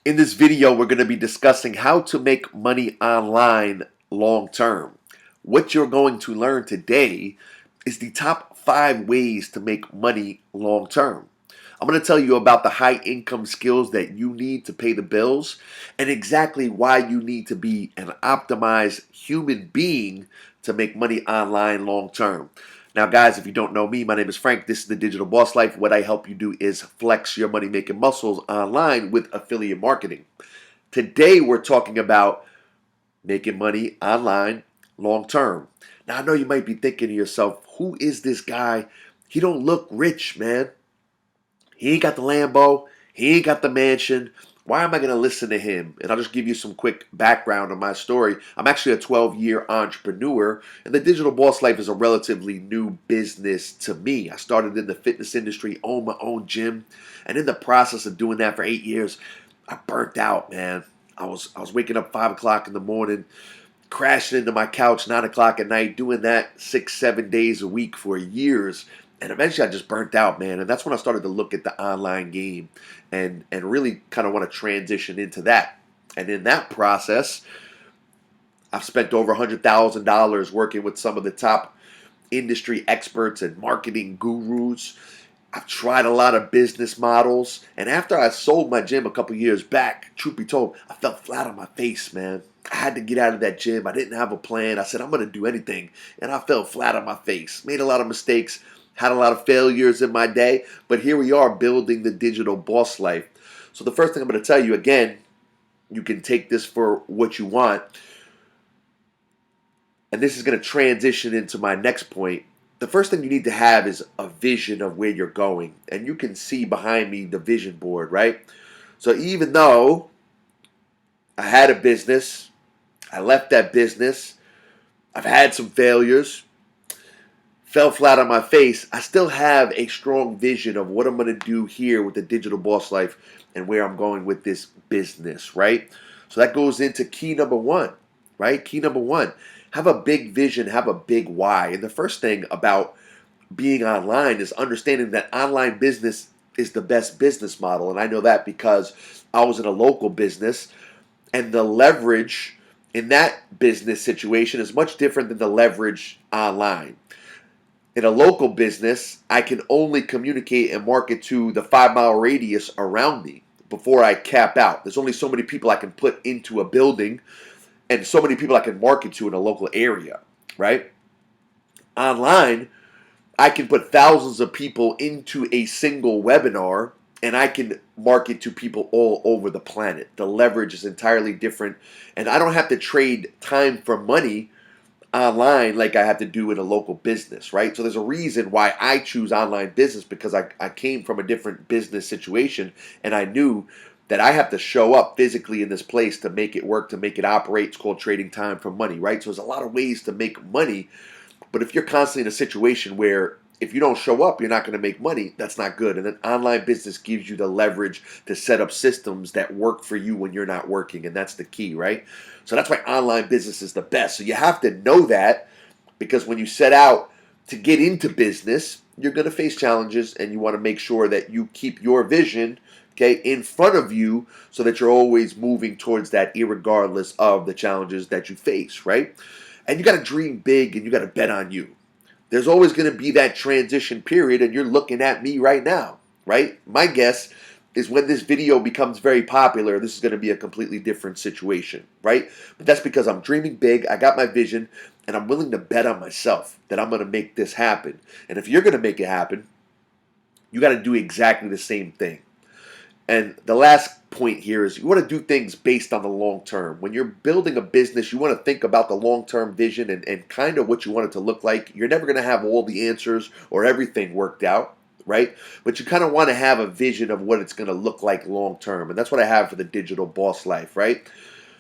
In this video, we're going to be discussing how to make money online long term. What you're going to learn today is the top 5 ways to make money long term. I'm going to tell you about the high income skills that you need to pay the bills and exactly why you need to be an optimized human being to make money online long term. Now, guys, if you don't know me, my name is Frank. This is the Digital Boss Life. What I help you do is flex your money making muscles online with affiliate marketing. Today, we're talking about making money online long term. Now, I know you might be thinking to yourself, who is this guy? He don't look rich, man. He ain't got the Lambo. He ain't got the mansion. Why am I going to listen to him? And I'll just give you some quick background on my story. I'm actually a 12-year entrepreneur, and the Digital Boss Life is a relatively new business to me. I started in the fitness industry, owned my own gym, and in the process of doing that for 8 years, I burnt out, man. I was waking up 5 o'clock in the morning, crashing into my couch 9 o'clock at night, doing that 6, 7 days a week for years. And eventually I just burnt out, man. And that's when I started to look at the online game and really kind of want to transition into that. And in that process, I've spent over $100,000 working with some of the top industry experts and marketing gurus. I've tried a lot of business models, and after I sold my gym a couple years back, truth be told, I fell flat on my face, man. I had to get out of that gym. I didn't have a plan. I said, I'm going to do anything, and I fell flat on my face. Made a lot of mistakes, had a lot of failures in my day, but here we are building the digital boss life. So the first thing I'm going to tell you, again, you can take this for what you want, and this is going to transition into my next point. The first thing you need to have is a vision of where you're going. And you can see behind me the vision board, right? So even though I had a business, I left that business, I've had some failures, fell flat on my face, I still have a strong vision of what I'm going to do here with the Digital Boss Life and where I'm going with this business, right? So that goes into key number one, right? Key number one, have a big vision, have a big why. And the first thing about being online is understanding that online business is the best business model. And I know that because I was in a local business, and the leverage in that business situation is much different than the leverage online. In a local business, I can only communicate and market to the 5 mile radius around me before I cap out. There's only so many people I can put into a building and so many people I can market to in a local area, right? Online, I can put thousands of people into a single webinar and I can market to people all over the planet. The leverage is entirely different, and I don't have to trade time for money online like I have to do in a local business, right? So there's a reason why I choose online business, because I came from a different business situation and I knew that I have to show up physically in this place to make it work, to make it operate. It's called trading time for money, right? So there's a lot of ways to make money, but if you're constantly in a situation where if you don't show up, you're not going to make money, that's not good. And then online business gives you the leverage to set up systems that work for you when you're not working. And that's the key, right? So that's why online business is the best. So you have to know that, because when you set out to get into business, you're going to face challenges, and you want to make sure that you keep your vision, okay, in front of you so that you're always moving towards that irregardless of the challenges that you face, right? And you got to dream big, and you got to bet on you. There's always going to be that transition period, and you're looking at me right now, right? My guess is when this video becomes very popular, this is going to be a completely different situation, right? But that's because I'm dreaming big, I got my vision, and I'm willing to bet on myself that I'm going to make this happen. And if you're going to make it happen, you got to do exactly the same thing. And the last point here is you want to do things based on the long term. When you're building a business, you want to think about the long term vision and kind of what you want it to look like. You're never going to have all the answers or everything worked out, right? But you kind of want to have a vision of what it's going to look like long term. And that's what I have for the digital boss life, right?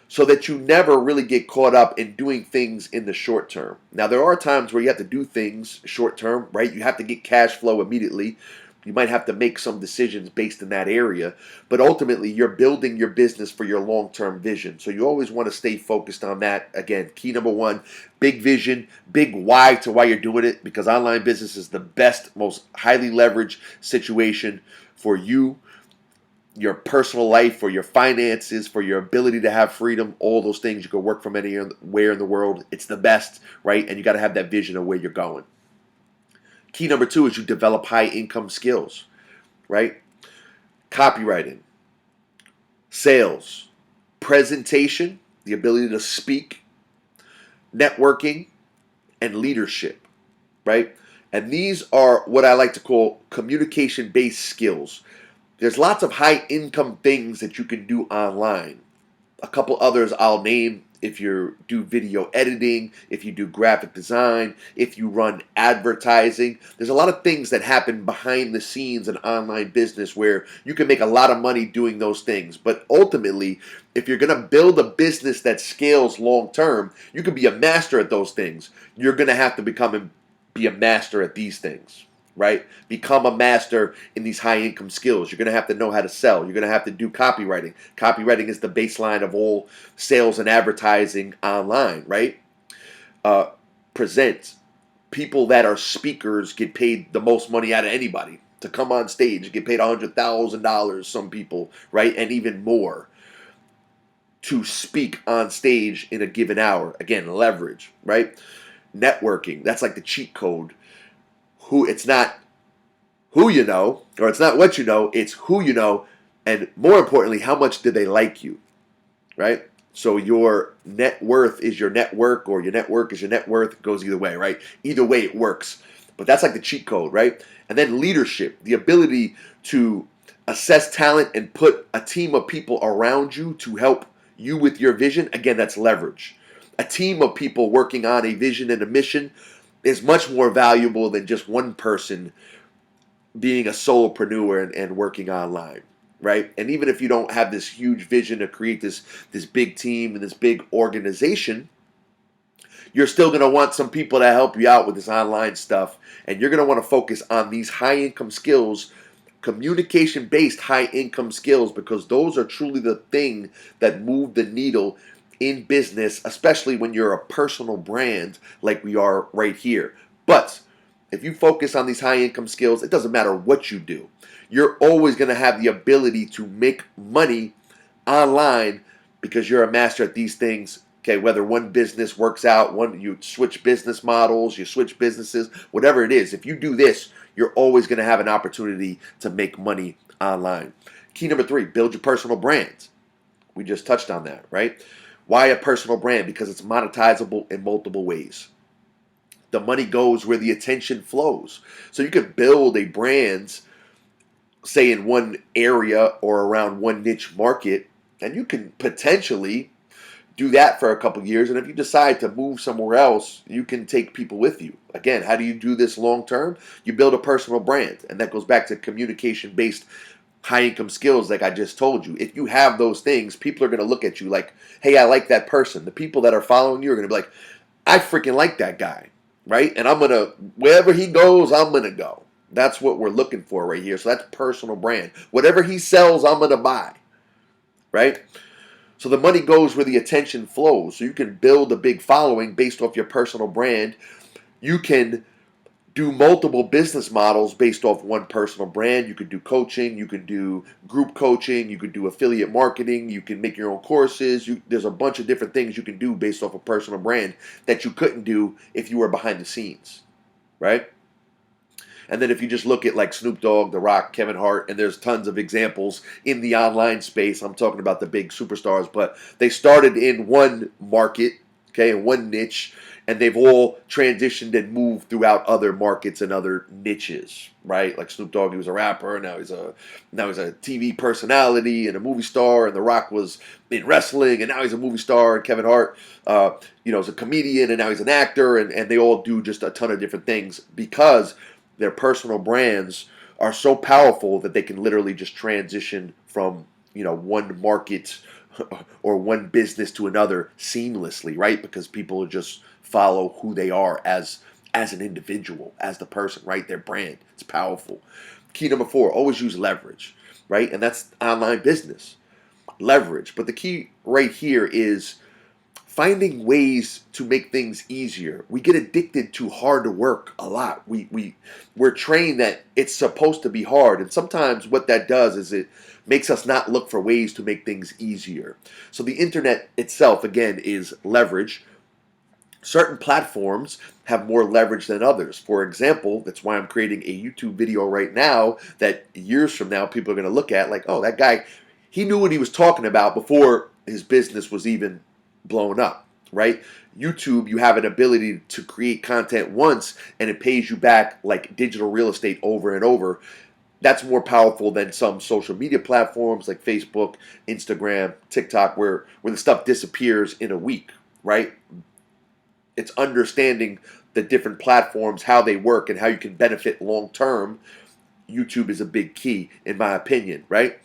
So that you never really get caught up in doing things in the short term. Now, there are times where you have to do things short term, right? You have to get cash flow immediately. You might have to make some decisions based in that area, but ultimately you're building your business for your long-term vision. So you always want to stay focused on that. Again, key number one, big vision, big why to why you're doing it, because online business is the best, most highly leveraged situation for you your personal life, for your finances, for your ability to have freedom, all those things. You can work from anywhere in the world. It's the best, right? And you got to have that vision of where you're going. Key number 2 is you develop high income skills, right? Copywriting, sales, presentation, the ability to speak, networking, and leadership, right? And these are what I like to call communication based skills. There's lots of high income things that you can do online. A couple others I'll name: if you do video editing, if you do graphic design, if you run advertising. There's a lot of things that happen behind the scenes in online business where you can make a lot of money doing those things. But ultimately, if you're going to build a business that scales long term, you can be a master at those things. You're going to have to be a master at these things, right? Become a master in these high income skills. You're going to have to know how to sell. You're going to have to do copywriting. Copywriting is the baseline of all sales and advertising online, right? Present. People that are speakers get paid the most money out of anybody to come on stage. Get paid $100,000, some people, right? And even more to speak on stage in a given hour. Again, leverage, right? Networking. That's like the cheat code. It's not who you know, or it's not what you know, it's who you know, and more importantly, how much do they like you, right? So your net worth is your network, or your network is your net worth. It goes either way, right? Either way, it works. But that's like the cheat code, right? And then leadership, the ability to assess talent and put a team of people around you to help you with your vision. Again, that's leverage. A team of people working on a vision and a mission is much more valuable than just one person being a solopreneur and working online, right? And even if you don't have this huge vision to create this big team and this big organization, you're still going to want some people to help you out with this online stuff, and you're going to want to focus on these high income skills, communication based high income skills, because those are truly the thing that move the needle in business, especially when you're a personal brand like we are right here. But if you focus on these high income skills, it doesn't matter what you do. You're always going to have the ability to make money online because you're a master at these things. Okay, whether one business works out, you switch business models, you switch businesses, whatever it is, if you do this, you're always going to have an opportunity to make money online. Key number 3, build your personal brand. We just touched on that, right? Why a personal brand? Because it's monetizable in multiple ways. The money goes where the attention flows. So you could build a brand, say in one area or around one niche market, and you can potentially do that for a couple years. And if you decide to move somewhere else, you can take people with you. Again, how do you do this long term? You build a personal brand. And that goes back to communication based high income skills, like I just told you. If you have those things, people are going to look at you like, hey, I like that person. The people that are following you are going to be like, I freaking like that guy, right? And I'm going to, wherever he goes, I'm going to go. That's what we're looking for right here. So that's personal brand. Whatever he sells, I'm going to buy, right? So the money goes where the attention flows. So you can build a big following based off your personal brand. You can do multiple business models based off one personal brand. You could do coaching, you could do group coaching, you could do affiliate marketing, you can make your own courses. There's a bunch of different things you can do based off a personal brand that you couldn't do if you were behind the scenes, right? And then if you just look at like Snoop Dogg, The Rock, Kevin Hart, and there's tons of examples in the online space. I'm talking about the big superstars, but they started in one market, okay, in one niche, and they've all transitioned and moved throughout other markets and other niches, right? Like Snoop Dogg, he was a rapper, now he's a TV personality and a movie star, and The Rock was in wrestling, and now he's a movie star, and Kevin Hart, is a comedian, and now he's an actor, and they all do just a ton of different things because their personal brands are so powerful that they can literally just transition from one market or one business to another seamlessly, right? Because people just follow who they are as an individual, as the person, right? Their brand. It's powerful. Key number 4, always use leverage, right? And that's online business. Leverage. But the key right here is finding ways to make things easier. We get addicted to hard work a lot. We're trained that it's supposed to be hard, and sometimes what that does is it makes us not look for ways to make things easier. So the internet itself, again, is leverage. Certain platforms have more leverage than others. For example, that's why I'm creating a YouTube video right now that years from now people are going to look at like, oh, that guy, he knew what he was talking about before his business was even blown up, right? YouTube, you have an ability to create content once and it pays you back like digital real estate over and over. That's more powerful than some social media platforms like Facebook, Instagram, TikTok, where the stuff disappears in a week, right? It's understanding the different platforms, how they work, and how you can benefit long term. YouTube is a big key, in my opinion, right?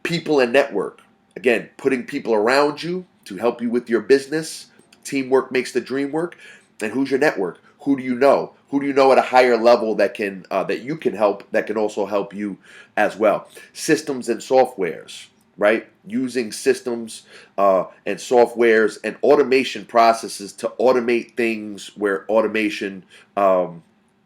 People and network. Again, putting people around you to help you with your business. Teamwork makes the dream work. And who's your network? Who do you know? Who do you know at a higher level that you can help, that can also help you as well? Systems and softwares, right? Using systems and softwares and automation processes to automate things where automation, I don't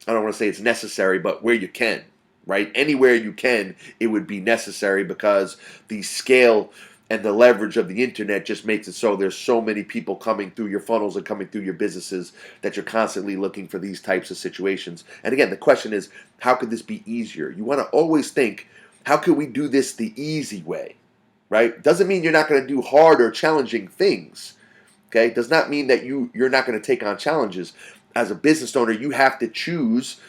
want to say it's necessary, but where you can, right? Anywhere you can, it would be necessary because the scale and the leverage of the internet just makes it so there's so many people coming through your funnels and coming through your businesses that you're constantly looking for these types of situations. And again, the question is, how could this be easier? You want to always think, how can we do this the easy way, right? Doesn't mean you're not going to do hard or challenging things, okay? Does not mean that you're not going to take on challenges. As a business owner, you have to choose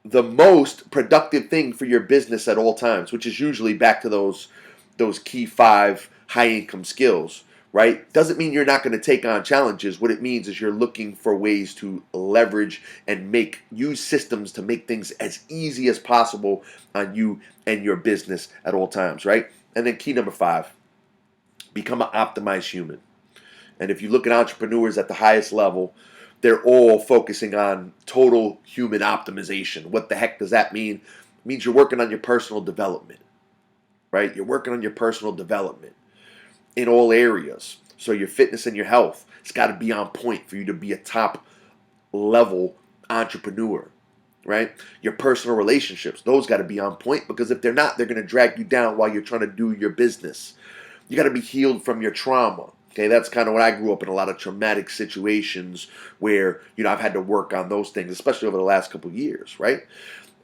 the most productive thing for your business at all times, which is usually back to those key 5 high income skills, right? Doesn't mean you're not going to take on challenges. What it means is you're looking for ways to leverage and use systems to make things as easy as possible on you and your business at all times, right? And then key number 5, become an optimized human. And if you look at entrepreneurs at the highest level, they're all focusing on total human optimization. What the heck does that mean? It means you're working on your personal development, right? You're working on your personal development in all areas. So your fitness and your health, it's got to be on point for you to be a top level entrepreneur, right? Your personal relationships, those got to be on point because if they're not, they're going to drag you down while you're trying to do your business. You got to be healed from your trauma. Okay, that's kind of what I grew up in, a lot of traumatic situations where, I've had to work on those things, especially over the last couple of years, right?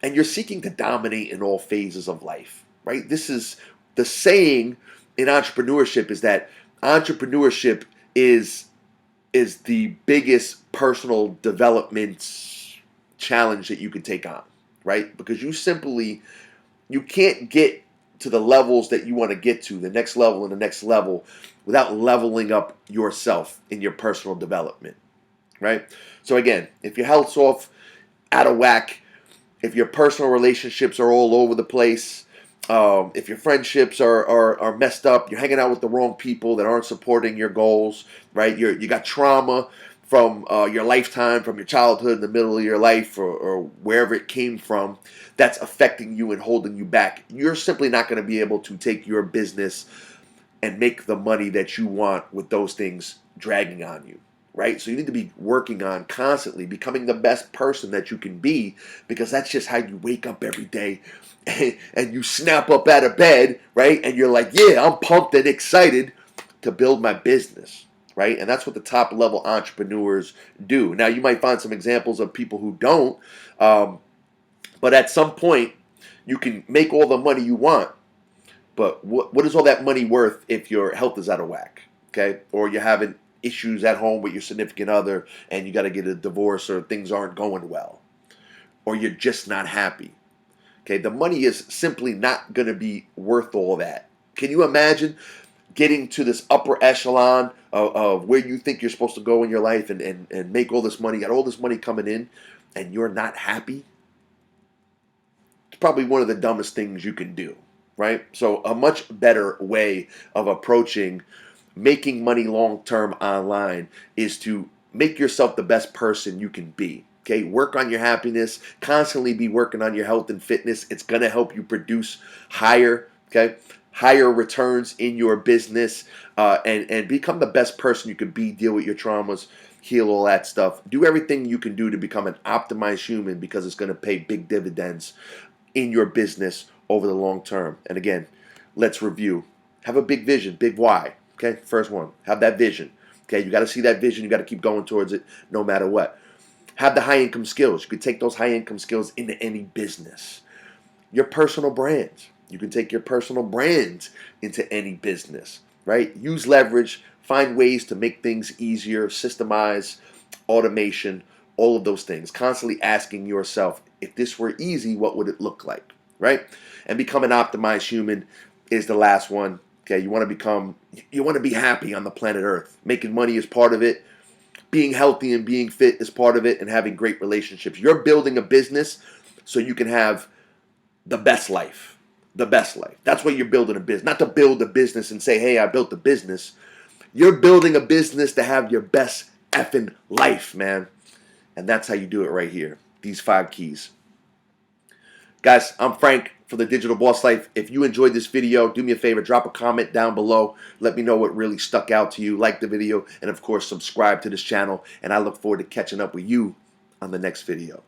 And you're seeking to dominate in all phases of life, right? This is the saying in entrepreneurship, is that entrepreneurship is the biggest personal development challenge that you can take on, right? Because you can't get to the levels that you want to get to, the next level and the next level, without leveling up yourself in your personal development, right? So again, if your health's off, out of whack, if your personal relationships are all over the place, if your friendships are messed up, you're hanging out with the wrong people that aren't supporting your goals, right? You got trauma from your lifetime, from your childhood, in the middle of your life, or wherever it came from, that's affecting you and holding you back. You're simply not going to be able to take your business and make the money that you want with those things dragging on you, right? So you need to be working on constantly becoming the best person that you can be, because that's just how you wake up every day and you snap up out of bed, right? And you're like, yeah, I'm pumped and excited to build my business, right? And that's what the top level entrepreneurs do. Now, you might find some examples of people who don't, but at some point, you can make all the money you want, but what is all that money worth if your health is out of whack, okay? Or you're having issues at home with your significant other and you got to get a divorce, or things aren't going well, or you're just not happy, okay? The money is simply not going to be worth all that. Can you imagine getting to this upper echelon of where you think you're supposed to go in your life and make all this money, got all this money coming in, and you're not happy? It's probably one of the dumbest things you can do, right? So a much better way of approaching making money long term online is to make yourself the best person you can be. Okay, work on your happiness, constantly be working on your health and fitness. It's going to help you produce higher, okay, higher returns in your business, and become the best person you can be. Deal with your traumas, heal all that stuff. Do everything you can do to become an optimized human, because it's going to pay big dividends in your business over the long term. And again, let's review. Have a big vision, big why. Okay, first one, have that vision. Okay, you got to see that vision. You got to keep going towards it no matter what. Have the high income skills. You can take those high income skills into any business. Your personal brands. You can take your personal brands into any business, right? Use leverage. Find ways to make things easier. Systemize, automation, all of those things. Constantly asking yourself, if this were easy, what would it look like, right? And become an optimized human is the last one. Okay, you want to be happy on the planet Earth. Making money is part of it. Being healthy and being fit is part of it, and having great relationships. You're building a business so you can have the best life. The best life. That's why you're building a business. Not to build a business and say, hey, I built a business. You're building a business to have your best effing life, man. And that's how you do it right here. These 5 keys. Guys, I'm Frank for the Digital Boss Life. If you enjoyed this video, do me a favor, drop a comment down below. Let me know what really stuck out to you. Like the video, and of course, subscribe to this channel. And I look forward to catching up with you on the next video.